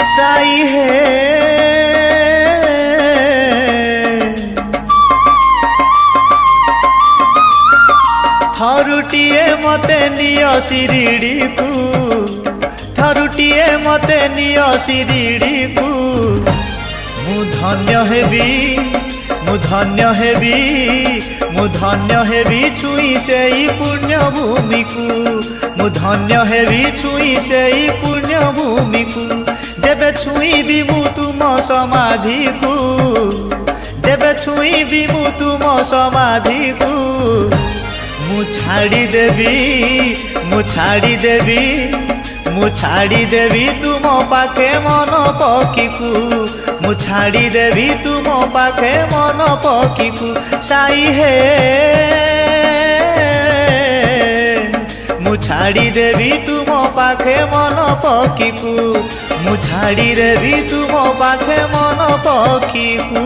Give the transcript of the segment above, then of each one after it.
साई है थरुटिए मते नियो शिरिडी को थरुटिए मते नियो शिरिडी को मु धन्य हेबी मु धन्य हेबी मु धन्य हेबी छुई से पुण्य भूमि को मु धन्य हेबी छुई से पुण्य भूमि को जेबे छुईबी मु तुम समाधि को जेबे छुईबी मु तुम समाधि को मु छाड़ी देवी मु छाड़ी देवी मु छाड़ी देवी तुम पाखे मन पकी को मु छाड़ी देवी तुम पाखे मन पकी को साई है मु छाड़ी देवी तुम पाखे मन पकी को मु छाड़ी देवी तुम पाखे मन पकी को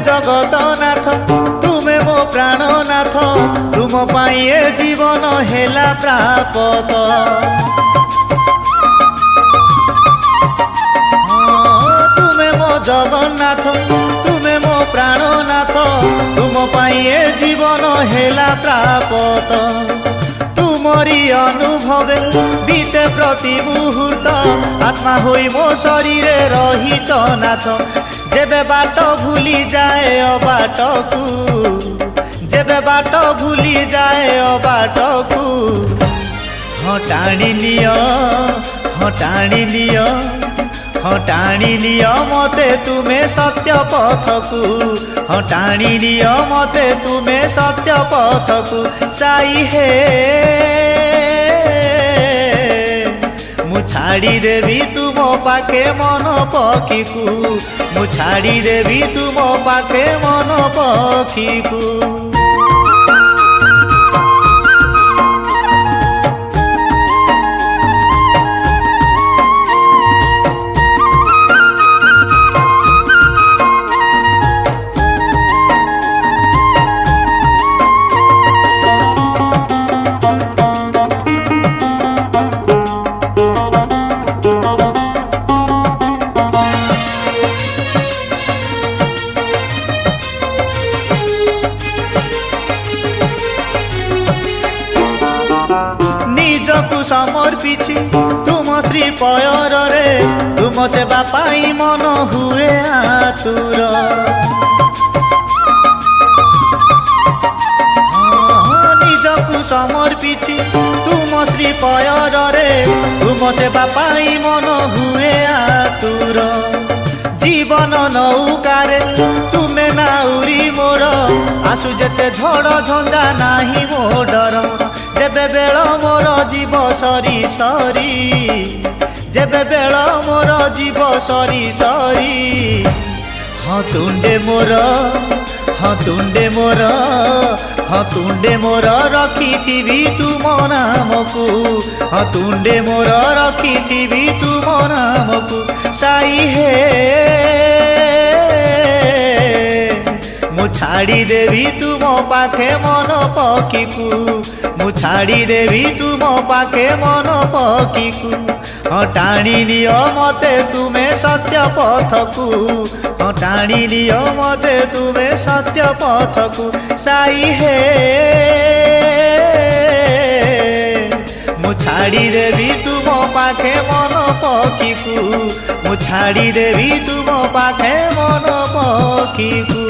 जगतनाथ तुमे मो प्राणनाथ तुम पाइए जीवन हेला प्रापत तुमे मो जगन्नाथ तुमे मो प्राणनाथ तुम पाइए जीवन हेला प्रापत तुमरी अनुभवे बीते प्रति मुहूर्त आत्मा होई मो शरीर रही नाथ जेबे बाट भूली जाए अबाट को जेबे बाट भूली जाए अबाट को हटाणी लियो हटाणी लियो हटाणी लियो मते तुमे सत्य पथ को हटाणी लियो मते तुमे सत्य पथ को साई है मु छाड़ी देवी तुम पाखे मन पकी को मु छाड़ी देवी तुम पाखे मन पकी को समर्पिछि तुम श्री पयर रे तुम सेवा पाई मन हुए आतुर निजकु समर्पिछि तुम श्री पयर रे तुम सेवा पाई मन हुए आतुर जीवन नौकारे तुमे नाउरी मोर आसु जेते झड़ झंझा नाही मो डर जेबे बेल मोर जीव सरी सरी जेबे बेल मोर जीव सरी सरी हाँ तुंडे मोर हाँ तुंडे मोर हाँ तुंडे मोर रखी तुम नाम को हाँ तुंडे मोर रखी तुम नाम को साई है मु छाड़ी देवी तुम पाखे मन पकी को मु छाड़ी देवी तुम पाखे मन पकी को हटाणी लियो मते तुमे सत्य पथ को हटाणी लियो मते तुमे सत्य पथ को साई है मु छाड़ी देवी पाखे मन पक्षी को मु छाड़ी देवी तुम पाखे मन पक्षी को।